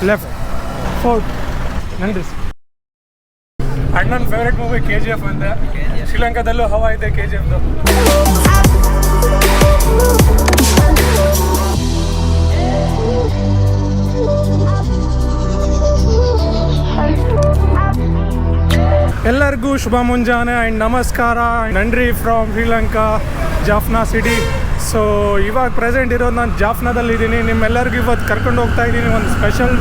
Left fort ನನ್ರಿ and ನನ್ನ favourite movie KGF ಅಂತೆ. ಶ್ರೀಲಂಕಾದಲ್ಲೂ ಹವಾ ಇದೆ KGFದು. ಎಲ್ಲರಿಗೂ ಶುಭ ಮುಂಜಾನೆ ಆ್ಯಂಡ್ ನಮಸ್ಕಾರ. Nanri from Sri Lanka, Jaffna city. So ಇವಾಗ ಪ್ರೆಸೆಂಟ್ ಇರೋದು ನಾನು ಜಾಫ್ನಾದಲ್ಲಿದ್ದೀನಿ. ನಿಮ್ಮೆಲ್ಲರಿಗೂ ಇವತ್ತು ಕರ್ಕೊಂಡು ಹೋಗ್ತಾ ಇದ್ದೀನಿ ಒಂದು ಸ್ಪೆಷಲ್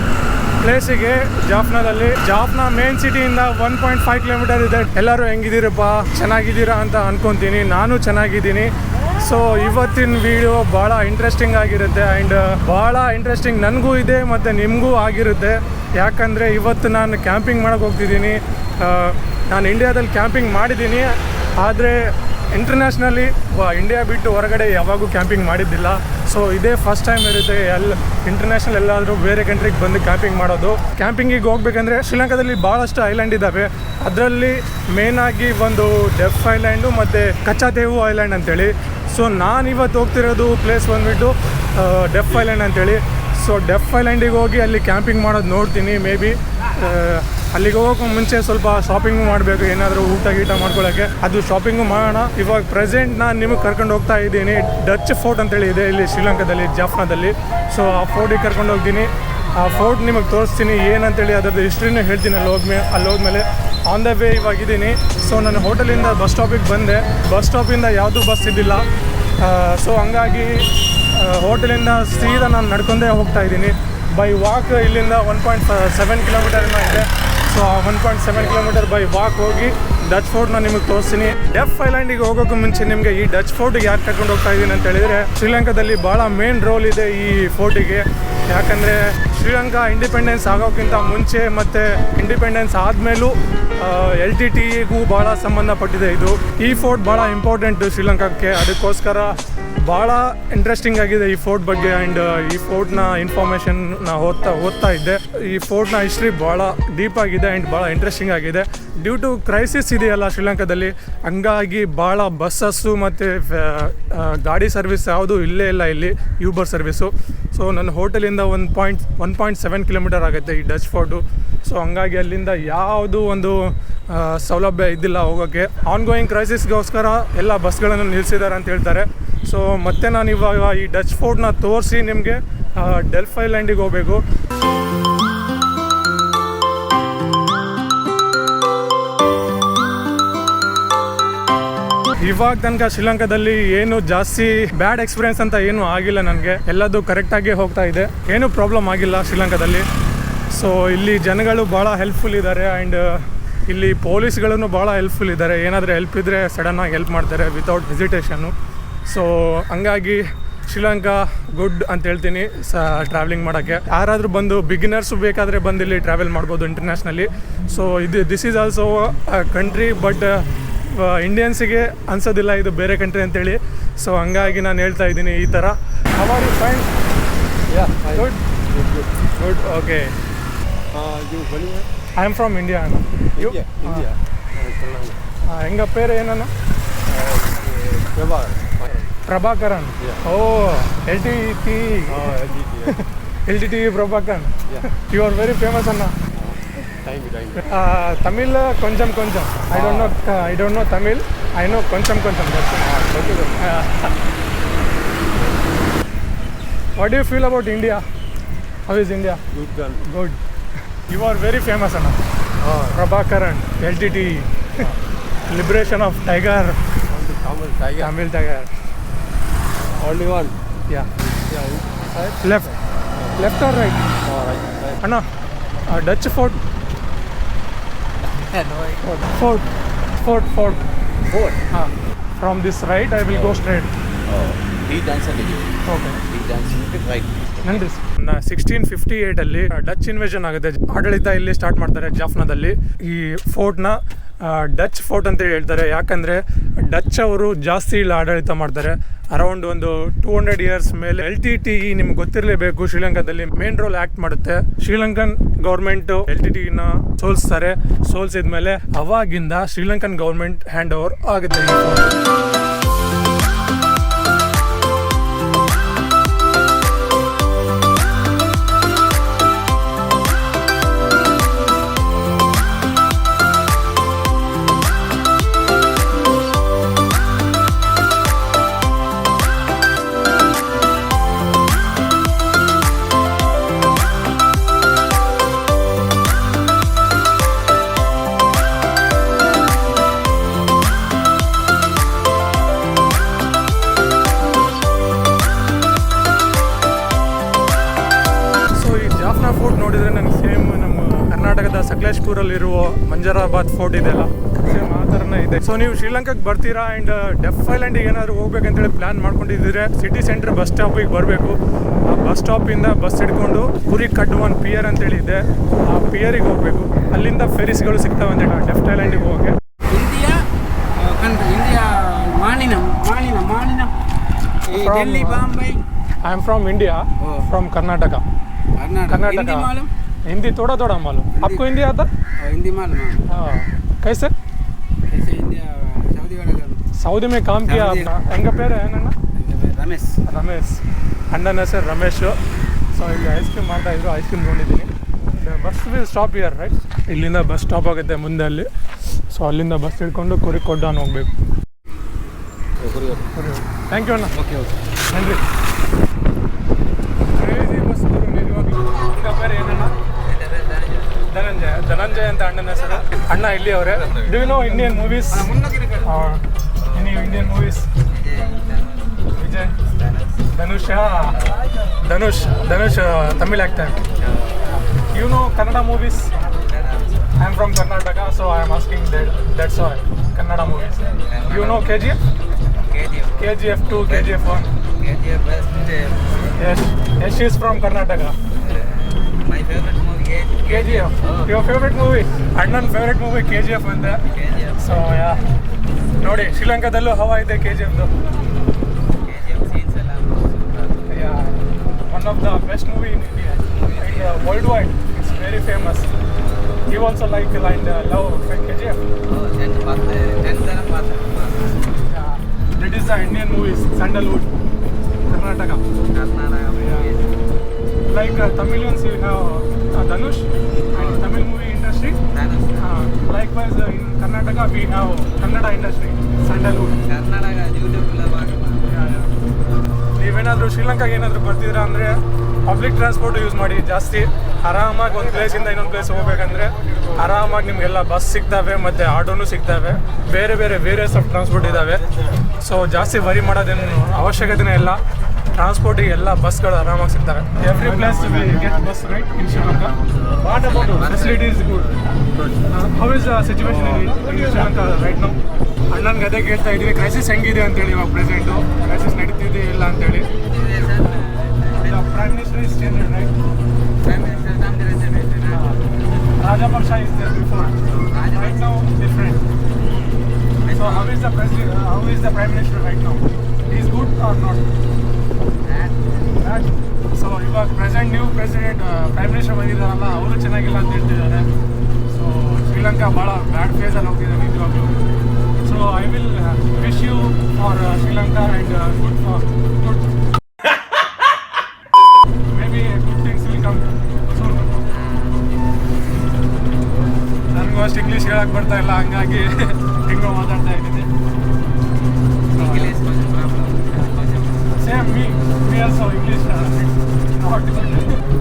ಪ್ಲೇಸಿಗೆ ಜಾಫ್ನಾದಲ್ಲಿ. ಜಾಫ್ನಾ ಮೇನ್ ಸಿಟಿಯಿಂದ 1.5 ಕಿಲೋಮೀಟರ್ ಇದೆ. ಎಲ್ಲರೂ ಹೆಂಗಿದ್ದೀರಪ್ಪ, ಚೆನ್ನಾಗಿದ್ದೀರಾ ಅಂತ ಅನ್ಕೊತೀನಿ. ನಾನು ಚೆನ್ನಾಗಿದ್ದೀನಿ. ಸೊ ಇವತ್ತಿನ ವಿಡಿಯೋ ಭಾಳ ಇಂಟ್ರೆಸ್ಟಿಂಗ್ ಆಗಿರುತ್ತೆ ಆ್ಯಂಡ್ ಭಾಳ ಇಂಟ್ರೆಸ್ಟಿಂಗ್ ನನಗೂ ಇದೆ ಮತ್ತು ನಿಮಗೂ ಆಗಿರುತ್ತೆ. ಯಾಕಂದರೆ ಇವತ್ತು ನಾನು ಕ್ಯಾಂಪಿಂಗ್ ಮಾಡೋಕ್ಕೆ ಹೋಗ್ತಿದ್ದೀನಿ. ನಾನು ಇಂಡಿಯಾದಲ್ಲಿ ಕ್ಯಾಂಪಿಂಗ್ ಮಾಡಿದ್ದೀನಿ, ಆದರೆ ಇಂಟರ್ನ್ಯಾಷ್ನಲಿ ಇಂಡಿಯಾ ಬಿಟ್ಟು ಹೊರಗಡೆ ಯಾವಾಗೂ ಕ್ಯಾಂಪಿಂಗ್ ಮಾಡಿದ್ದಿಲ್ಲ. ಸೊ ಇದೇ ಫಸ್ಟ್ ಟೈಮ್ ಇರುತ್ತೆ ಇಂಟರ್ನ್ಯಾಷನಲ್ ಎಲ್ಲಾದರೂ ಬೇರೆ ಕಂಟ್ರಿಗೆ ಬಂದು ಕ್ಯಾಂಪಿಂಗ್ ಮಾಡೋದು. ಕ್ಯಾಂಪಿಂಗಿಗೆ ಹೋಗ್ಬೇಕಂದ್ರೆ ಶ್ರೀಲಂಕಾದಲ್ಲಿ ಭಾಳಷ್ಟು ಐಲ್ಯಾಂಡ್ ಇದ್ದಾವೆ. ಅದರಲ್ಲಿ ಮೇನಾಗಿ ಒಂದು ಡೆಫ್ ಐಲ್ಯಾಂಡು ಮತ್ತು ಕಚ್ಚಾತೇವು ಐಲ್ಯಾಂಡ್ ಅಂತೇಳಿ. ಸೊ ನಾನು ಇವತ್ತು ಹೋಗ್ತಿರೋದು ಪ್ಲೇಸ್ ಬಂದುಬಿಟ್ಟು ಡೆಫ್ ಐಲ್ಯಾಂಡ್ ಅಂತೇಳಿ. ಸೊ ಡೆಫ್ ಐಲ್ಯಾಂಡಿಗೆ ಹೋಗಿ ಅಲ್ಲಿ ಕ್ಯಾಂಪಿಂಗ್ ಮಾಡೋದು ನೋಡ್ತೀನಿ. ಮೇ ಬಿ ಅಲ್ಲಿಗೆ ಹೋಗೋಕೆ ಮುಂಚೆ ಸ್ವಲ್ಪ ಶಾಪಿಂಗು ಮಾಡಬೇಕು, ಏನಾದರೂ ಊಟ ಗೀಟ ಮಾಡ್ಕೊಳ್ಳೋಕ್ಕೆ. ಅದು ಶಾಪಿಂಗು ಮಾಡೋಣ. ಇವಾಗ ಪ್ರೆಸೆಂಟ್ ನಾನು ನಿಮಗೆ ಕರ್ಕೊಂಡು ಹೋಗ್ತಾ ಇದ್ದೀನಿ. ಡಚ್ ಫೋರ್ಟ್ ಅಂತೇಳಿ ಇದೆ ಇಲ್ಲಿ ಶ್ರೀಲಂಕಾದಲ್ಲಿ, ಜಾಫ್ನಾದಲ್ಲಿ. ಸೊ ಆ ಫೋರ್ಟಿಗೆ ಕರ್ಕೊಂಡು ಹೋಗ್ತೀನಿ. ಆ ಫೋರ್ಟ್ ನಿಮಗೆ ತೋರಿಸ್ತೀನಿ ಏನಂತೇಳಿ, ಅದರದ್ದು ಹಿಸ್ಟ್ರಿನೂ ಹೇಳ್ತೀನಿ. ಅಲ್ಲಿ ಹೋದ್ಮೇಲೆ ಆನ್ ದ ವೇ ಇವಾಗಿದ್ದೀನಿ. ಸೊ ನಾನು ಹೋಟೆಲಿಂದ ಬಸ್ ಸ್ಟಾಪಿಗೆ ಬಂದೆ. ಬಸ್ ಸ್ಟಾಪಿಂದ ಯಾವುದೂ ಬಸ್ ಇದ್ದಿಲ್ಲ. ಸೊ ಹಂಗಾಗಿ ಹೋಟೆಲಿಂದ ಸೀದಾ ನಾನು ನಡ್ಕೊಂಡೇ ಹೋಗ್ತಾ ಇದ್ದೀನಿ. ಬೈ ವಾಕ್ ಇಲ್ಲಿಂದ 1.7 ಕಿಲೋಮೀಟರ್ ಇದೆ. ಸೊ 1.7 ಕಿಲೋಮೀಟರ್ ಬೈ ವಾಕ್ ಹೋಗಿ ಡಚ್ ಫೋರ್ಟ್ನ ನಿಮಗೆ ತೋರಿಸ್ತೀನಿ. ಡೆಫ್ ಐಲ್ಯಾಂಡಿಗೆ ಹೋಗೋಕ್ಕೂ ಮುಂಚೆ ನಿಮಗೆ ಈ ಡಚ್ ಫೋರ್ಟಿಗೆ ಯಾಕೆ ಕರ್ಕೊಂಡು ಹೋಗ್ತಾ ಇದ್ದೀನಿ ಅಂತ ಹೇಳಿದರೆ, ಶ್ರೀಲಂಕಾದಲ್ಲಿ ಭಾಳ ಮೇನ್ ರೋಲ್ ಇದೆ ಈ ಫೋರ್ಟಿಗೆ. ಯಾಕಂದರೆ ಶ್ರೀಲಂಕಾ ಇಂಡಿಪೆಂಡೆನ್ಸ್ ಆಗೋಕ್ಕಿಂತ ಮುಂಚೆ ಮತ್ತು ಇಂಡಿಪೆಂಡೆನ್ಸ್ ಆದಮೇಲೂ LTTEಗೂ ಭಾಳ ಸಂಬಂಧಪಟ್ಟಿದೆ ಇದು. ಈ ಫೋರ್ಟ್ ಭಾಳ ಇಂಪಾರ್ಟೆಂಟು ಶ್ರೀಲಂಕಾಕ್ಕೆ. ಅದಕ್ಕೋಸ್ಕರ ಭಾಳ ಇಂಟ್ರೆಸ್ಟಿಂಗ್ ಆಗಿದೆ ಈ ಫೋರ್ಟ್ ಬಗ್ಗೆ. ಆ್ಯಂಡ್ ಈ ಫೋರ್ಟ್ನ ಇನ್ಫಾರ್ಮೇಷನ್ ಓದ್ತಾ ಇದ್ದೆ. ಈ ಫೋರ್ಟ್ನ ಹಿಸ್ಟ್ರಿ ಭಾಳ ಡೀಪ್ ಆಗಿದೆ ಆ್ಯಂಡ್ ಭಾಳ ಇಂಟ್ರೆಸ್ಟಿಂಗ್ ಆಗಿದೆ. ಡ್ಯೂ ಟು ಕ್ರೈಸಿಸ್ ಇದೆಯಲ್ಲ ಶ್ರೀಲಂಕಾದಲ್ಲಿ, ಹಂಗಾಗಿ ಭಾಳ ಬಸ್ಸಸ್ಸು ಮತ್ತು ಗಾಡಿ ಸರ್ವಿಸ್ ಯಾವುದೂ ಇಲ್ಲೇ ಇಲ್ಲ ಇಲ್ಲಿ, ಯೂಬರ್ ಸರ್ವಿಸು. ಸೊ ನನ್ನ ಹೋಟೆಲಿಂದ 1.7 ಕಿಲೋಮೀಟರ್ ಆಗುತ್ತೆ ಈ ಡಚ್ ಫೋರ್ಟು. ಸೊ ಹಂಗಾಗಿ ಅಲ್ಲಿಂದ ಯಾವುದೂ ಒಂದು ಸೌಲಭ್ಯ ಇದ್ದಿಲ್ಲ ಹೋಗೋಕ್ಕೆ. ಆನ್ಗೋಯಿಂಗ್ ಕ್ರೈಸಿಸ್ಗೋಸ್ಕರ ಎಲ್ಲ ಬಸ್ಗಳನ್ನು ನಿಲ್ಲಿಸಿದ್ದಾರೆ ಅಂತ ಹೇಳ್ತಾರೆ. ಸೊ ಮತ್ತೆ ನಾನು ಇವಾಗ ಈ ಡಚ್ ಫೋರ್ಟ್ನ ತೋರಿಸಿ ನಿಮಗೆ ಡೆಫ್ ಐಲ್ಯಾಂಡಿಗೆ ಹೋಗಬೇಕು. ಇವಾಗ ತನಕ ಶ್ರೀಲಂಕಾದಲ್ಲಿ ಏನು ಜಾಸ್ತಿ ಬ್ಯಾಡ್ ಎಕ್ಸ್ಪೀರಿಯನ್ಸ್ ಅಂತ ಏನೂ ಆಗಿಲ್ಲ ನನಗೆ. ಎಲ್ಲದೂ ಕರೆಕ್ಟಾಗಿ ಹೋಗ್ತಾ ಇದೆ, ಏನೂ ಪ್ರಾಬ್ಲಮ್ ಆಗಿಲ್ಲ ಶ್ರೀಲಂಕಾದಲ್ಲಿ. ಸೊ ಇಲ್ಲಿ ಜನಗಳು ಭಾಳ ಹೆಲ್ಪ್ಫುಲ್ ಇದ್ದಾರೆ ಆ್ಯಂಡ್ ಇಲ್ಲಿ ಪೊಲೀಸ್ಗಳೂ ಭಾಳ ಹೆಲ್ಪ್ಫುಲ್ ಇದ್ದಾರೆ. ಏನಾದರೂ ಹೆಲ್ಪ್ ಇದ್ದರೆ ಸಡನ್ನಾಗಿ ಹೆಲ್ಪ್ ಮಾಡ್ತಾರೆ ವಿತೌಟ್ ಹೆಸಿಟೇಷನ್ನು. ಸೊ ಹಂಗಾಗಿ ಶ್ರೀಲಂಕಾ ಗುಡ್ ಅಂತ ಹೇಳ್ತೀನಿ ಟ್ರಾವೆಲಿಂಗ್ ಮಾಡೋಕ್ಕೆ. ಯಾರಾದರೂ ಬಂದು ಬಿಗಿನರ್ಸು ಬೇಕಾದರೆ ಬಂದು ಇಲ್ಲಿ ಟ್ರಾವೆಲ್ ಮಾಡ್ಬೋದು internationally. So this is also country, but ಇಂಡಿಯನ್ಸಿಗೆ ಅನ್ಸೋದಿಲ್ಲ ಇದು ಬೇರೆ ಕಂಟ್ರಿ ಅಂತೇಳಿ. ಸೊ ಹಂಗಾಗಿ ನಾನು ಹೇಳ್ತಾ ಇದ್ದೀನಿ ಈ ಥರ. How are you fine? Good good okay. I am from India ಅಣ್ಣ. ಯು ಹೆಂಗ ಪೇರು ಏನಣ್ಣ? ಪ್ರಭಾಕರನ್. ಓ LTTE Prabhakaran. You are very famous ಅಣ್ಣ. ತಮಿಳ್ ಕೊಂಚಂ I don't know Tamil. I know ಕೊಂಚಂ. What do you feel about India? How is India? Good. You are very famous ಅಣ್ಣ. Prabhakaran, LTTE, liberation of tiger, Tamil tiger. Only one. Yeah. Left or right? Right. Anna, Dutch fort. No. Fort. From this right, I will go straight. He dance again. Okay. He dance right. 1658 Dutch invasion ಆಗುತ್ತೆ. ಆಡಳಿತ ಇಲ್ಲಿ start ಮಾಡ್ತಾರೆ ಜಾಫ್ನಾದಲ್ಲಿ. ಈ ಫೋರ್ಟ್ನ Dutch fort ಅಂತ ಹೇಳ್ತಾರೆ. ಯಾಕಂದರೆ Dutch ಅವರು ಜಾಸ್ತಿ ಇಲ್ಲಿ ಆಡಳಿತ ಮಾಡ್ತಾರೆ. ಅರೌಂಡ್ ಒಂದು 200 ಇಯರ್ಸ್ ಮೇಲೆ. LTTE ನಿಮ್ಗೆ ಗೊತ್ತಿರಲೇಬೇಕು, ಶ್ರೀಲಂಕಾದಲ್ಲಿ ಮೇನ್ ರೋಲ್ ಆ್ಯಕ್ಟ್ ಮಾಡುತ್ತೆ. ಶ್ರೀಲಂಕನ್ ಗೌರ್ಮೆಂಟು LTTEನ ಸೋಲ್ಸಿದ್ಮೇಲೆ ಅವಾಗಿಂದ ಶ್ರೀಲಂಕನ್ ಗೌರ್ಮೆಂಟ್ ಹ್ಯಾಂಡ್ ಓವರ್ ಆಗುತ್ತೆ. ಸಕಲೇಶ್ಪುರಲ್ಲಿರುವ ಮಂಜರಾಬಾದ್ ಫೋರ್ಟ್ ಇದೆಯಲ್ಲ, ಸೇಮ್ ಆ ಥರನೇ ಇದೆ. ಸೊ ನೀವು ಶ್ರೀಲಂಕಾಗೆ ಬರ್ತೀರಾ ಆ್ಯಂಡ್ ಡೆಫ್ ಐಲ್ಯಾಂಡಿಗೆ ಏನಾದರೂ ಹೋಗ್ಬೇಕಂತೇಳಿ ಪ್ಲ್ಯಾನ್ ಮಾಡ್ಕೊಂಡಿದ್ದೀರಾ, ಸಿಟಿ ಸೆಂಟ್ರ್ ಬಸ್ ಸ್ಟಾಪಿಗೆ ಬರಬೇಕು. ಆ ಬಸ್ ಸ್ಟಾಪಿಂದ ಬಸ್ ಹಿಡ್ಕೊಂಡು ಕುರಿಕಡ್ಡುವನ್ ಪಿಯರ್ ಅಂತೇಳಿ ಇದೆ, ಆ ಪಿಯರಿಗೆ ಹೋಗಬೇಕು. ಅಲ್ಲಿಂದ ಫೆರಿಸ್ಗಳು ಸಿಗ್ತವೆ ಅಂತೇಳಿ ಡೆಫ್ ಐಲ್ಯಾಂಡಿಗೆ ಹೋಗೋಕ್ಕೆ. India, Manina. Delhi, Bombay. I am from India, from Karnataka. Karnataka. Hindi मालूम? हिंदी थोड़ा मालूम. आपको हिंदी आता? हिंदी मालूम. हाँ. कैसे? कैसे इंडिया सऊदी वाला सऊदी में काम किया आपका. ಎಂಗ ಪೇರು ಏನಣ್ಣ? ರಮೇಶ್. ಅಣ್ಣನ ಹೆಸರು ರಮೇಶ್. ಸೊ ಇಲ್ಲಿ ಐಸ್ ಕ್ರೀಮ್ ಮಾಡ್ತಾ ಇದ್ರು, ಐಸ್ ಕ್ರೀಮ್ ತೊಗೊಂಡಿದ್ದೀನಿ. Bus will stop year right. ಇಲ್ಲಿಂದ ಬಸ್ ಸ್ಟಾಪ್ ಆಗುತ್ತೆ ಮುಂದೆ ಅಲ್ಲಿ. ಸೊ ಅಲ್ಲಿಂದ ಬಸ್ ಹಿಡ್ಕೊಂಡು ಕುರಿಕೊಡ್ಡಾನ್ ಹೋಗ್ಬೇಕು. ಥ್ಯಾಂಕ್ ಯು ಅಣ್ಣ. ಓಕೆ ನನ್ರಿ. ಕ್ರೇಜಿ ಬಸ್ ನಿಜವಾಗ್ಲೂ. ಎಂಗ ಪೇರು ಏನಣ್ಣ? ಧನಂಜಯ ಅಂತ ಅಣ್ಣನ ಹೆಸರು. ಅಣ್ಣ ಇಲ್ಲಿ ಅವರೇ. Do you know Indian movies? Any Indian movies? Vijay, Dhanush Tamil actor. You know Kannada movies? I am from Karnataka, so I am asking that's why. Kannada movies. You know KGF? KGF 2, KGF 1. KGF best. Yes, she is from Karnataka. My favorite movie KGF. Your favorite movie? Annan favorite movie KGF ante. KGF. So yeah. ನೋಡಿ ಶ್ರೀಲಂಕಾದಲ್ಲೂ ಹವಾ ಇದೆ KGF ದು. KGF scenes ಎಲ್ಲ Yeah. One of the best movie in India. And worldwide. It's very famous. You also like love KGF? Oh, 10 part. Yeah. That is the Indian movies, Sandalwood, Karnataka. movies. Like Tamilians, you have Dhanush and Tamil movie industry. Likewise, in Karnataka, we have Kannada industry, Sandalwood. Karnataka YouTube ನೀವೇನಾದರೂ ಶ್ರೀಲಂಕಾಗೆ ಏನಾದರೂ ಬರ್ತಿದ್ದೀರಾ ಅಂದರೆ public transport use ಮಾಡಿ ಜಾಸ್ತಿ. ಆರಾಮಾಗಿ ಒಂದು ಪ್ಲೇಸಿಂದ ಇನ್ನೊಂದು place ಹೋಗ್ಬೇಕಂದ್ರೆ ಆರಾಮಾಗಿ ನಿಮಗೆಲ್ಲ ಬಸ್ ಸಿಗ್ತವೆ ಮತ್ತು ಆಟೋನು ಸಿಗ್ತವೆ. ಬೇರೆ ವೇರಿಯಸ್ ಆಫ್ ಟ್ರಾನ್ಸ್ಪೋರ್ಟ್ ಇದ್ದಾವೆ. ಸೊ ಜಾಸ್ತಿ ವರಿ ಮಾಡೋದೇನು ಅವಶ್ಯಕತೆನೇ ಇಲ್ಲ. ಟ್ರಾನ್ಸ್ಪೋರ್ಟಿಗೆ ಎಲ್ಲ ಬಸ್ಗಳು ಆರಾಮಾಗಿ ಸಿಗ್ತವೆ. Every place we get bus right in Sri Lanka. What about facility is good. How is the situation in Sri Lanka right now? ಅಣ್ಣನಿಗೆ ಅದೇ ಕೇಳ್ತಾ ಇದ್ದೀವಿ, ಕ್ರೈಸಿಸ್ ಹೆಂಗಿದೆ ಅಂತೇಳಿ. ಇವಾಗ ಪ್ರೆಸೆಂಟು ಕ್ರೈಸಿಸ್ ನಡೀತಿದೆ ಇಲ್ಲ ಅಂತೇಳಿ. Prime Minister is changed, right? Prime Minister Rajapaksa is there before. Right now, different. So how is the president? How is the Prime Minister right now? He is good or not? Bad. So ಇವಾಗ present new president prime minister ಬಂದಿದ್ದಾರಲ್ಲ, ಅವರು ಚೆನ್ನಾಗಿಲ್ಲ ಅಂತ ಹೇಳ್ತಿದ್ದಾರೆ. So Sri Lanka ಭಾಳ ಬ್ಯಾಡ್ ಫೇಸಲ್ಲಿ ಹೋಗ್ತಿದೆ ನಿಜವಾಗ್ಲೂ. So I will wish you for Sri Lanka and good maybe good things will come soon. ನನಗೂ ಅಷ್ಟು ಇಂಗ್ಲೀಷ್ ಹೇಳಕ್ಕೆ ಬರ್ತಾ ಇಲ್ಲ, ಹಂಗಾಗಿ ಹೆಂಗೋ ಮಾತಾಡ್ತಾ ಇದ್ದೀನಿ. Same me also English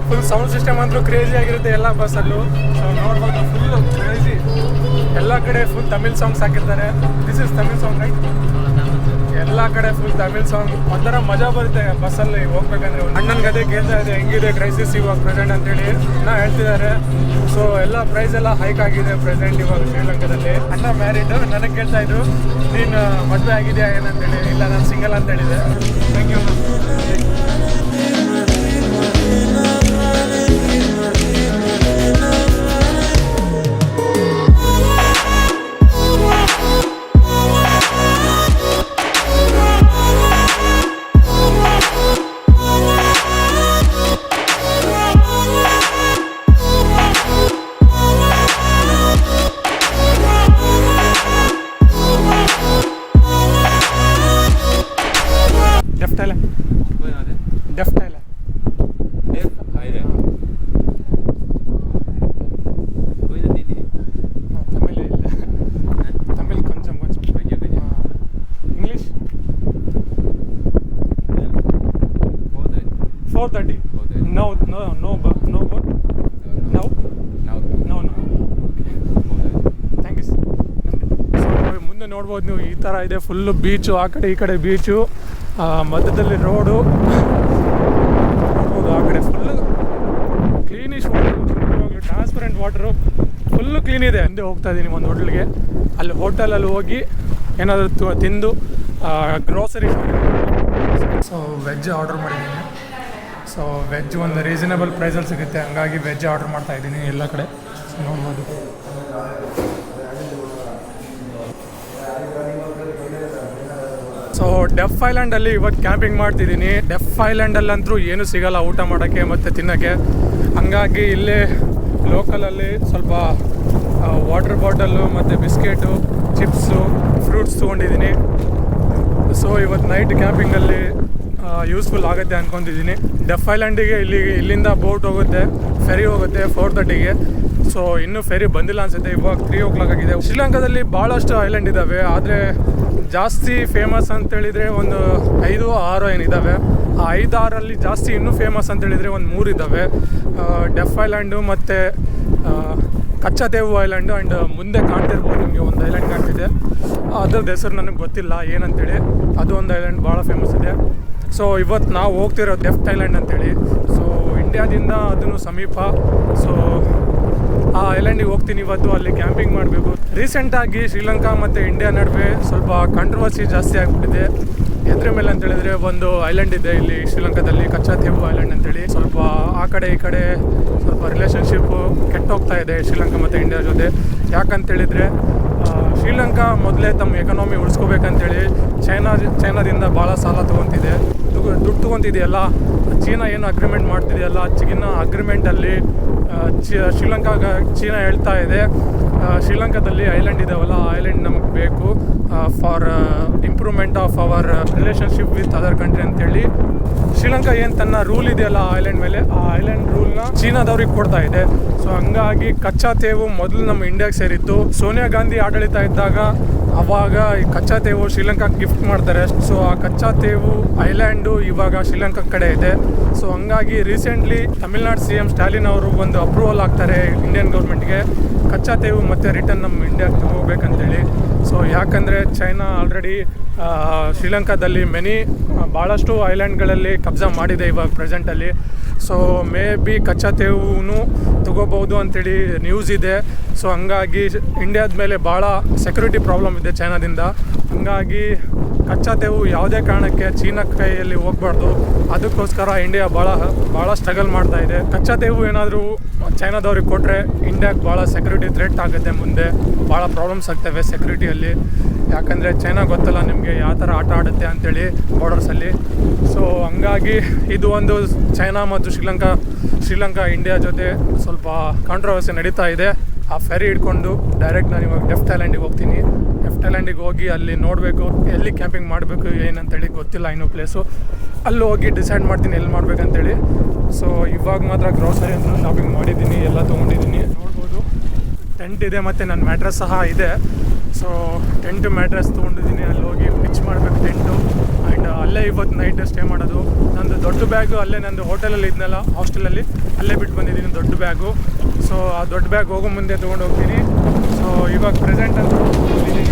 full sound system ಅಂತೂ ಕ್ರೇಜಿ ಆಗಿರುತ್ತೆ ಎಲ್ಲ ಬಸ್ಸಲ್ಲೂ. ಸೊ ನೋಡ್ಬೋದು ಫುಲ್ ಕ್ರೇಜಿ. ಎಲ್ಲ ಕಡೆ ಫುಲ್ ತಮಿಳ್ ಸಾಂಗ್ಸ್ ಹಾಕಿರ್ತಾರೆ. This is Tamil song right? ಎಲ್ಲ ಕಡೆ ಫುಲ್ ತಮಿಳ್ ಸಾಂಗ್. ಒಂಥರ ಮಜಾ ಬರುತ್ತೆ ಬಸ್ಸಲ್ಲಿ ಹೋಗ್ಬೇಕಂದ್ರೆ. ಅಣ್ಣನ ಅದೇ ಕೇಳ್ತಾ ಇದೆ ಹೆಂಗಿದೆ ಕ್ರೈಸಿಸ್ ಇವಾಗ ಪ್ರೆಸೆಂಟ್ ಅಂತೇಳಿ ಹೇಳ್ತಿದ್ದಾರೆ. ಸೊ ಎಲ್ಲ ಪ್ರೈಸ್ ಎಲ್ಲ ಹೈಕ್ ಆಗಿದೆ ಪ್ರೆಸೆಂಟ್ ಇವಾಗ ಶ್ರೀಲಂಕಾದಲ್ಲಿ. ಅಣ್ಣ ಮ್ಯಾರಿಡ್. ನನಗೆ ಕೇಳ್ತಾ ಇದ್ರು ನೀನು ಮದುವೆ ಆಗಿದೆಯಾ ಏನಂತೇಳಿ. ಇಲ್ಲ, ನಾನು ಸಿಂಗಲ್ ಅಂತ ಹೇಳಿದೆ. Thank you. ನೋಡ್ಬೋದು ನೀವು ಈ ಥರ ಇದೆ ಫುಲ್ಲು ಬೀಚು. ಆ ಕಡೆ ಈ ಕಡೆ ಬೀಚು, ಮಧ್ಯದಲ್ಲಿ ರೋಡು ನೋಡ್ಬೋದು. ಆ ಕಡೆ full cleanish water, transparent water. Full clean ಇದೆ. ಹಿಂದೆ ಹೋಗ್ತಾ ಇದ್ದೀನಿ ಒಂದು ಹೋಟೆಲ್ಗೆ. ಅಲ್ಲಿ ಹೋಟೆಲಲ್ಲಿ ಹೋಗಿ ಏನಾದರೂ ತಿಂದು ಗ್ರೋಸರಿ ಸೊ ವೆಜ್ ಆರ್ಡರ್ ಮಾಡಿದ್ದೀನಿ. ಸೊ ವೆಜ್ ಒಂದು ರೀಸನಬಲ್ ಪ್ರೈಸಲ್ಲಿ ಸಿಗುತ್ತೆ, ಹಂಗಾಗಿ ವೆಜ್ ಆರ್ಡರ್ ಮಾಡ್ತಾ ಇದ್ದೀನಿ ಎಲ್ಲ ಕಡೆ. ಸೊ ನೋಡ್ಬೋದು. ಸೊ ಡೆಫ್ ಐಲ್ಯಾಂಡಲ್ಲಿ ಇವತ್ತು ಕ್ಯಾಂಪಿಂಗ್ ಮಾಡ್ತಿದ್ದೀನಿ. ಡೆಫ್ ಐಲ್ಯಾಂಡಲ್ಲಂತೂ ಏನೂ ಸಿಗೋಲ್ಲ ಊಟ ಮಾಡೋಕ್ಕೆ ಮತ್ತು ತಿನ್ನೋಕ್ಕೆ. ಹಂಗಾಗಿ ಇಲ್ಲೇ ಲೋಕಲಲ್ಲಿ ಸ್ವಲ್ಪ ವಾಟರ್ ಬಾಟಲು ಮತ್ತು ಬಿಸ್ಕೆಟು, ಚಿಪ್ಸು, ಫ್ರೂಟ್ಸ್ ತೊಗೊಂಡಿದ್ದೀನಿ. ಸೊ ಇವತ್ತು ನೈಟ್ ಕ್ಯಾಂಪಿಂಗಲ್ಲಿ ಯೂಸ್ಫುಲ್ ಆಗುತ್ತೆ ಅಂದ್ಕೊತಿದ್ದೀನಿ. ಡೆಫ್ ಐಲ್ಯಾಂಡಿಗೆ ಇಲ್ಲಿಂದ ಬೋಟ್ ಹೋಗುತ್ತೆ, ಫೆರಿ ಹೋಗುತ್ತೆ 4:30ಗೆ. ಸೊ ಇನ್ನೂ ಫೆರಿ ಬಂದಿಲ್ಲ ಅನಿಸುತ್ತೆ, ಇವಾಗ 3 o'clock ಆಗಿದೆ. ಶ್ರೀಲಂಕಾದಲ್ಲಿ ಭಾಳಷ್ಟು ಐಲ್ಯಾಂಡ್ ಇದ್ದಾವೆ, ಆದರೆ ಜಾಸ್ತಿ ಫೇಮಸ್ ಅಂತೇಳಿದರೆ ಒಂದು 5-6 ಏನಿದ್ದಾವೆ. ಆ 5-6ರಲ್ಲಿ ಜಾಸ್ತಿ ಇನ್ನೂ ಫೇಮಸ್ ಅಂತೇಳಿದರೆ ಒಂದು 3 ಇದ್ದಾವೆ. ಡೆಫ್ ಐಲ್ಯಾಂಡು ಮತ್ತು ಕಚ್ಚಾತೇವು ಐಲ್ಯಾಂಡು ಆ್ಯಂಡ್ ಮುಂದೆ ಕಾಣ್ತಿರ್ಬೋದು ನಿಮಗೆ ಒಂದು ಐಲ್ಯಾಂಡ್ ಕಾಣ್ತಿದೆ. ಅದ್ರದ್ದು ಹೆಸರು ನನಗೆ ಗೊತ್ತಿಲ್ಲ ಏನಂತೇಳಿ. ಅದು ಒಂದು ಐಲ್ಯಾಂಡ್ ಭಾಳ ಫೇಮಸ್ ಇದೆ. ಸೊ ಇವತ್ತು ನಾವು ಹೋಗ್ತಿರೋ ಡೆಫ್ ಐಲ್ಯಾಂಡ್ ಅಂತೇಳಿ. ಸೊ ಇಂಡಿಯಾದಿಂದ ಅದನ್ನು ಸಮೀಪ. ಸೊ ಆ ಐಲ್ಯಾಂಡಿಗೆ ಹೋಗ್ತೀನಿ ಇವತ್ತು, ಅಲ್ಲಿ ಕ್ಯಾಂಪಿಂಗ್ ಮಾಡಬೇಕು. ರೀಸೆಂಟಾಗಿ ಶ್ರೀಲಂಕಾ ಮತ್ತು ಇಂಡಿಯಾ ನಡುವೆ ಸ್ವಲ್ಪ ಕಾಂಟ್ರವರ್ಸಿ ಜಾಸ್ತಿ ಆಗಿಬಿಟ್ಟಿದೆ. ಎದ್ರ ಮೇಲೆ ಅಂತೇಳಿದರೆ ಒಂದು ಐಲ್ಯಾಂಡ್ ಇದೆ ಇಲ್ಲಿ ಶ್ರೀಲಂಕಾದಲ್ಲಿ, ಕಚ್ಚಾತೇವು ಐಲ್ಯಾಂಡ್ ಅಂತೇಳಿ. ಸ್ವಲ್ಪ ಆ ಕಡೆ ಈ ಕಡೆ ಸ್ವಲ್ಪ ರಿಲೇಷನ್ಶಿಪ್ಪು ಕೆಟ್ಟೋಗ್ತಾ ಇದೆ ಶ್ರೀಲಂಕಾ ಮತ್ತು ಇಂಡಿಯಾ ಜೊತೆ. ಯಾಕಂತೇಳಿದರೆ ಶ್ರೀಲಂಕಾ ಮೊದಲೇ ತಮ್ಮ ಎಕನಾಮಿ ಉಳಿಸ್ಕೋಬೇಕಂತೇಳಿ ಚೈನಾದಿಂದ ಭಾಳ ಸಾಲ ತೊಗೊತಿದೆ, ದುಡ್ಡು ತೊಗೊತಿದೆಯಲ್ಲ. ಚೀನಾ ಏನು ಅಗ್ರಿಮೆಂಟ್ ಮಾಡ್ತಿದೆಯಲ್ಲ, ಅಗ್ರಿಮೆಂಟಲ್ಲಿ ಚೀನಾ ಹೇಳ್ತಾ ಇದೆ ಶ್ರೀಲಂಕಾದಲ್ಲಿ ಐಲ್ಯಾಂಡ್ ಇದಾವಲ್ಲ, ಆ ಐಲ್ಯಾಂಡ್ ನಮಗೆ ಬೇಕು for improvement of our relationship with other country ಅಂತೇಳಿ. ಶ್ರೀಲಂಕಾ ಏನು ತನ್ನ ರೂಲ್ ಇದೆಯಲ್ಲ ಆ ಐಲ್ಯಾಂಡ್ ಮೇಲೆ, ಆ ಐಲ್ಯಾಂಡ್ ರೂಲ್ನ ಚೀನಾದವ್ರಿಗೆ ಕೊಡ್ತಾ ಇದೆ. ಸೊ ಹಂಗಾಗಿ ಕಚ್ಚಾತೇವು ಮೊದಲು ನಮ್ಮ ಇಂಡಿಯಾಗೆ ಸೇರಿತ್ತು. ಸೋನಿಯಾ ಗಾಂಧಿ ಆಡಳಿತ ಇದ್ದಾಗ ಅವಾಗ ಈ ಕಚ್ಚಾತೇವು ಶ್ರೀಲಂಕಾಗೆ ಗಿಫ್ಟ್ ಮಾಡ್ತಾರೆ. ಸೊ ಆ ಕಚ್ಚಾತೇವು ಐಲ್ಯಾಂಡು ಇವಾಗ ಶ್ರೀಲಂಕಾ ಕಡೆ ಇದೆ. ಸೊ ಹಂಗಾಗಿ ರೀಸೆಂಟ್ಲಿ ತಮಿಳ್ನಾಡು CM ಸ್ಟಾಲಿನ್ ಅವರು ಒಂದು ಅಪ್ರೂವಲ್ ಆಗ್ತಾರೆ ಇಂಡಿಯನ್ ಗೌರ್ಮೆಂಟ್ಗೆ, ಕಚ್ಚಾತೇವು ಮತ್ತು ರಿಟರ್ನ್ ನಮ್ಮ ಇಂಡಿಯಾಗೆ ತಗೋಬೇಕಂತೇಳಿ. ಸೊ ಯಾಕಂದರೆ ಚೈನಾ ಆಲ್ರೆಡಿ ಶ್ರೀಲಂಕಾದಲ್ಲಿ ಭಾಳಷ್ಟು ಐಲ್ಯಾಂಡ್ಗಳಲ್ಲಿ ಕಬ್ಜಾ ಮಾಡಿದೆ ಇವಾಗ ಪ್ರೆಸೆಂಟಲ್ಲಿ. ಸೊ ಮೇ ಬಿ ಕಚ್ಚಾತೇವು ತಗೋಬೋದು ಅಂಥೇಳಿ ನ್ಯೂಸ್ ಇದೆ. ಸೊ ಹಂಗಾಗಿ ಇಂಡಿಯಾದ ಮೇಲೆ ಭಾಳ ಸೆಕ್ಯೂರಿಟಿ ಪ್ರಾಬ್ಲಮ್ ಇದೆ ಚೈನಾದಿಂದ. ಹಂಗಾಗಿ ಕಚ್ಚಾತೇವು ಯಾವುದೇ ಕಾರಣಕ್ಕೆ ಚೀನಾ ಕೈಯಲ್ಲಿ ಹೋಗಬಾರ್ದು. ಅದಕ್ಕೋಸ್ಕರ ಇಂಡಿಯಾ ಭಾಳ ಸ್ಟ್ರಗಲ್ ಮಾಡ್ತಾ ಇದೆ. ಕಚ್ಚಾತೇವು ಏನಾದರೂ ಚೈನಾದವ್ರಿಗೆ ಕೊಟ್ಟರೆ ಇಂಡಿಯಾಗೆ ಭಾಳ ಸೆಕ್ಯೂರಿಟಿ ಥ್ರೆಟ್ ಆಗುತ್ತೆ, ಮುಂದೆ ಭಾಳ ಪ್ರಾಬ್ಲಮ್ಸ್ ಆಗ್ತವೆ ಸೆಕ್ಯೂರಿಟಿಯಲ್ಲಿ. ಯಾಕಂದರೆ ಚೈನಾ ಗೊತ್ತಲ್ಲ ನಿಮಗೆ ಯಾವ ಥರ ಆಟ ಆಡುತ್ತೆ ಅಂಥೇಳಿ ಬಾರ್ಡರ್ಸಲ್ಲಿ. ಸೊ ಹಂಗಾಗಿ ಇದು ಒಂದು ಚೈನಾ ಮತ್ತು ಶ್ರೀಲಂಕಾ ಇಂಡಿಯಾ ಜೊತೆ ಸ್ವಲ್ಪ ಕಾಂಟ್ರವರ್ಸಿ ನಡೀತಾ ಇದೆ. ಆ ಫೆರಿ ಹಿಡ್ಕೊಂಡು ಡೈರೆಕ್ಟ್ ನಾನು ಇವಾಗ ಡೆಫ್ ಐಲ್ಯಾಂಡಿಗೆ ಹೋಗ್ತೀನಿ. ಡೆಫ್ ಐಲ್ಯಾಂಡಿಗೆ ಹೋಗಿ ಅಲ್ಲಿ ನೋಡಬೇಕು ಎಲ್ಲಿ ಕ್ಯಾಂಪಿಂಗ್ ಮಾಡಬೇಕು ಏನಂತೇಳಿ ಗೊತ್ತಿಲ್ಲ ಇನ್ನೂ ಪ್ಲೇಸು. ಅಲ್ಲಿ ಹೋಗಿ ಡಿಸೈಡ್ ಮಾಡ್ತೀನಿ ಎಲ್ಲಿ ಮಾಡಬೇಕಂತೇಳಿ. ಸೊ ಇವಾಗ ಮಾತ್ರ ಗ್ರೋಸರಿ ಅಂತ ಶಾಪಿಂಗ್ ಮಾಡಿದ್ದೀನಿ, ಎಲ್ಲ ತೊಗೊಂಡಿದ್ದೀನಿ. ನೋಡ್ಬೋದು ಟೆಂಟ್ ಇದೆ ಮತ್ತು ನನ್ನ ಮ್ಯಾಟ್ರೆಸ್ ಸಹ ಇದೆ. ಸೊ ಟೆಂಟು ಮ್ಯಾಟ್ರೆಸ್ ತೊಗೊಂಡಿದ್ದೀನಿ, ಅಲ್ಲಿ ಹೋಗಿ ಪಿಚ್ ಮಾಡಬೇಕು ಟೆಂಟು. ಆ್ಯಂಡ್ ಅಲ್ಲೇ ಇವತ್ತು ನೈಟ್ ಸ್ಟೇ ಮಾಡೋದು. ನಂದು ದೊಡ್ಡ ಬ್ಯಾಗು ಅಲ್ಲೇ ನಂದು ಹೋಟೆಲಲ್ಲಿ ಇದ್ನಲ್ಲ ಹಾಸ್ಟೆಲಲ್ಲಿ, ಅಲ್ಲೇ ಬಿಟ್ಟು ಬಂದಿದ್ದೀನಿ ದೊಡ್ಡ ಬ್ಯಾಗು. ಸೊ ಆ ದೊಡ್ಡ ಬ್ಯಾಗ್ ಹೋಗೋ ಮುಂದೆ ತೊಗೊಂಡು ಹೋಗ್ತೀನಿ. ಸೊ ಇವಾಗ ಪ್ರೆಸೆಂಟ್ ಅಂತ ಹೋಗ್ತಾ ಇದ್ದೀನಿ.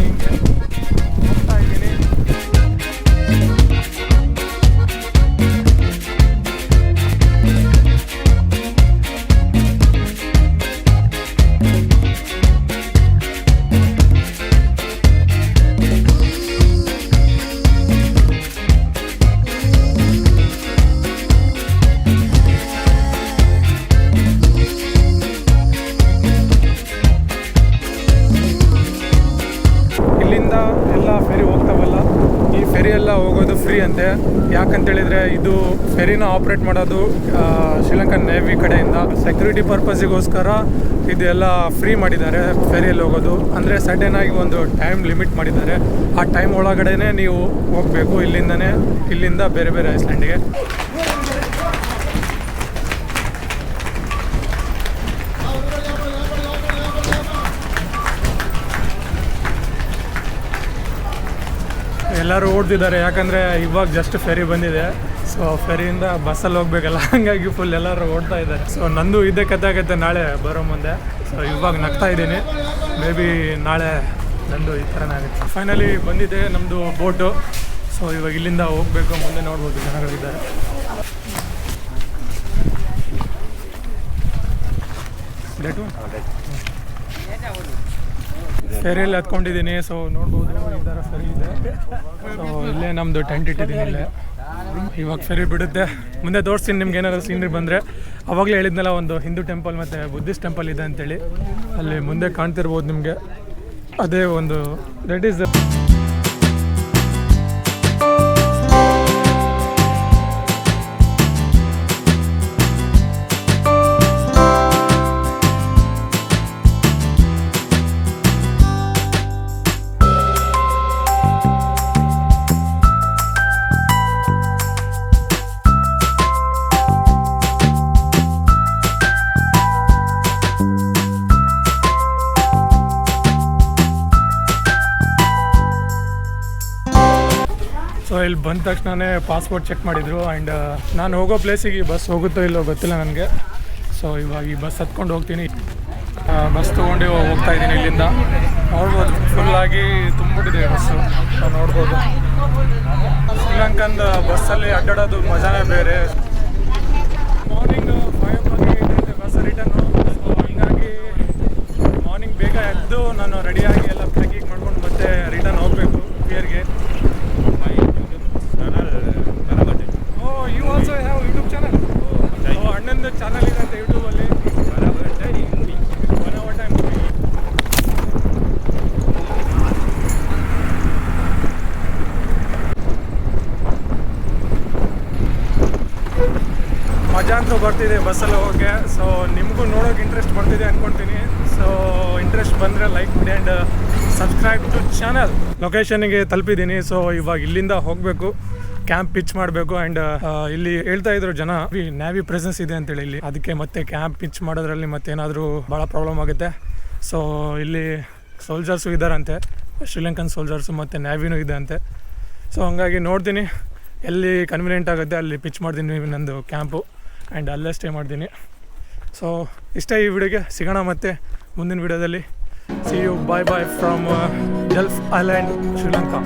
ಹೋಗೋದು ಫ್ರೀ ಅಂತೆ. ಯಾಕಂತೇಳಿದರೆ ಇದು ಫೆರಿನ ಆಪ್ರೇಟ್ ಮಾಡೋದು ಶ್ರೀಲಂಕನ್ ನೇವಿ ಕಡೆಯಿಂದ. ಸೆಕ್ಯೂರಿಟಿ ಪರ್ಪಸ್ಸಿಗೋಸ್ಕರ ಇದೆಲ್ಲ ಫ್ರೀ ಮಾಡಿದ್ದಾರೆ ಫೆರಿಯಲ್ಲಿ ಹೋಗೋದು. ಅಂದರೆ ಸಡನ್ ಆಗಿ ಒಂದು ಟೈಮ್ ಲಿಮಿಟ್ ಮಾಡಿದ್ದಾರೆ. ಆ ಟೈಮ್ ಒಳಗಡೆ ನೀವು ಹೋಗಬೇಕು ಇಲ್ಲಿಂದ ಬೇರೆ ಬೇರೆ ಐಸ್ಲ್ಯಾಂಡಿಗೆ. ಎಲ್ಲರೂ ಓಡ್ತಿದ್ದಾರೆ, ಯಾಕಂದರೆ ಇವಾಗ ಜಸ್ಟ್ ಫೆರಿ ಬಂದಿದೆ. ಸೊ ಫೆರಿಯಿಂದ ಬಸ್ಸಲ್ಲಿ ಹೋಗ್ಬೇಕಲ್ಲ, ಹಾಗಾಗಿ ಫುಲ್ ಎಲ್ಲರೂ ಓಡ್ತಾ ಇದ್ದಾರೆ. ಸೊ ನಂದು ಇದೇ ಕತೆ ಆಗುತ್ತೆ ನಾಳೆ ಬರೋ ಮುಂದೆ. ಸೊ ಇವಾಗ ನಗ್ತಾ ಇದ್ದೀನಿ, ಮೇ ಬಿ ನಾಳೆ ನಂದು ಈ ಥರನೇ ಆಗುತ್ತೆ. ಫೈನಲಿ ಬಂದಿದೆ ನಮ್ಮದು ಬೋಟು. ಸೊ ಇವಾಗ ಇಲ್ಲಿಂದ ಹೋಗಬೇಕು, ಮುಂದೆ ನೋಡ್ಬೋದು ಜನಗಳಿದ್ದಾರೆ. ಡೇಟು ಫೆರಿಯಲ್ಲಿ ಹತ್ಕೊಂಡಿದ್ದೀನಿ. ಸೊ ನೋಡ್ಬೋದು ಈ ಥರ ಫೆರಿ ಇದೆ. ಸೊ ಇಲ್ಲೇ ನಮ್ಮದು ಟೆಂಟ್ ಇಟ್ಟಿದ್ದೀನಿ ಇಲ್ಲೇ. ಇವಾಗ ಫೆರಿ ಬಿಡುತ್ತೆ. ಮುಂದೆ ತೋರಿಸ್ತೀನಿ ನಿಮ್ಗೆ ಏನಾದ್ರು ಸೀನ್ರಿ ಬಂದರೆ. ಅವಾಗಲೇ ಹೇಳಿದ್ನಲ್ಲ ಒಂದು ಹಿಂದೂ ಟೆಂಪಲ್ ಮತ್ತು ಬುದ್ಧಿಸ್ಟ್ ಟೆಂಪಲ್ ಇದೆ ಅಂತೇಳಿ. ಅಲ್ಲಿ ಮುಂದೆ ಕಾಣ್ತಿರ್ಬೋದು ನಿಮಗೆ. ಅದೇ ಒಂದು ದಟ್ ಈಸ್ ಸೊ ಇಲ್ಲಿ ಬಂದ ತಕ್ಷಣವೇ ಪಾಸ್ಪೋರ್ಟ್ ಚೆಕ್ ಮಾಡಿದರು. ಆ್ಯಂಡ್ ನಾನು ಹೋಗೋ ಪ್ಲೇಸಿಗೆ ಬಸ್ ಹೋಗುತ್ತೋ ಇಲ್ಲೋ ಗೊತ್ತಿಲ್ಲ ನನಗೆ. ಸೊ ಇವಾಗ ಈ ಬಸ್ ಹತ್ಕೊಂಡು ಹೋಗ್ತೀನಿ. ಬಸ್ ತೊಗೊಂಡು ಹೋಗ್ತಾ ಇದ್ದೀನಿ ಇಲ್ಲಿಂದ. ನೋಡ್ಬೋದು ಫುಲ್ಲಾಗಿ ತುಂಬಿಟ್ಟಿದೆ ಬಸ್ಸು. ಸೊ ನೋಡ್ಬೋದು ಶ್ರೀಲಂಕನ್ ಬಸ್ಸಲ್ಲಿ ಅಡ್ಡಾಡೋದು ಮಜಾನೇ ಬೇರೆ. ಮಾರ್ನಿಂಗ್ 5 o'clock ಇರುತ್ತೆ ಬಸ್ ರಿಟರ್ನು. ಸೊ ಹೀಗಾಗಿ ಮಾರ್ನಿಂಗ್ ಬೇಗ ಎದ್ದು ನಾನು ರೆಡಿಯಾಗಿ ಎಲ್ಲ ಪ್ಯಾಕಿಂಗ್ ಮಾಡ್ಕೊಂಡು ಮತ್ತೆ ರಿಟರ್ನ್ ಹೋಗಬೇಕು ಪಿಯರ್ಗೆ. You also have YouTube channel? ಅಣ್ಣಂದು ಚಾನಲ್ ಇದೆ ಅಂತ ಯೂಟ್ಯೂಬಲ್ಲಿ. ಮಜಾ ಅಂತೂ ಬರ್ತಿದೆ ಬಸ್ಸಲ್ಲಿ ಹೋಗೋಕ್ಕೆ. ಸೊ ನಿಮಗೂ ನೋಡೋಕೆ ಇಂಟ್ರೆಸ್ಟ್ ಬರ್ತಿದೆ ಅಂದ್ಕೊಳ್ತೀನಿ. ಸೊ ಇಂಟ್ರೆಸ್ಟ್ ಬಂದರೆ ಲೈಕ್ ಮಾಡಿ ಆ್ಯಂಡ್ ಸಬ್ಸ್ಕ್ರೈಬ್ ಟು ಚಾನಲ್. ಲೊಕೇಶನ್ಗೆ ತಲುಪಿದ್ದೀನಿ. ಸೊ ಇವಾಗ ಇಲ್ಲಿಂದ ಹೋಗಬೇಕು, ಕ್ಯಾಂಪ್ ಪಿಚ್ ಮಾಡಬೇಕು. ಆ್ಯಂಡ್ ಇಲ್ಲಿ ಹೇಳ್ತಾ ಇದ್ರು ಜನ ನ್ಯಾವಿ ಪ್ರೆಸೆನ್ಸ್ ಇದೆ ಅಂತೇಳಿ ಇಲ್ಲಿ. ಅದಕ್ಕೆ ಮತ್ತೆ ಕ್ಯಾಂಪ್ ಪಿಚ್ ಮಾಡೋದ್ರಲ್ಲಿ ಮತ್ತೇನಾದರೂ ಭಾಳ ಪ್ರಾಬ್ಲಮ್ ಆಗುತ್ತೆ. ಸೊ ಇಲ್ಲಿ ಸೋಲ್ಜರ್ಸು ಇದ್ದಾರಂತೆ, ಶ್ರೀಲಂಕನ್ ಸೋಲ್ಜರ್ಸು ಮತ್ತು ನ್ಯಾವಿನೂ ಇದೆ ಅಂತೆ. ಸೊ ಹಂಗಾಗಿ ನೋಡ್ತೀನಿ ಎಲ್ಲಿ ಕನ್ವೀನಿಯೆಂಟ್ ಆಗುತ್ತೆ ಅಲ್ಲಿ ಪಿಚ್ ಮಾಡ್ತೀನಿ ನಂದು ಕ್ಯಾಂಪು. ಆ್ಯಂಡ್ ಅಲ್ಲೇ ಸ್ಟೇ ಮಾಡ್ತೀನಿ. ಸೊ ಇಷ್ಟ ಈ ವಿಡಿಯೋಗೆ. ಸಿಗೋಣ ಮತ್ತೆ ಮುಂದಿನ ವಿಡಿಯೋದಲ್ಲಿ. C you. Bye bye from ಜಲ್ಫ್ island, Sri Lanka.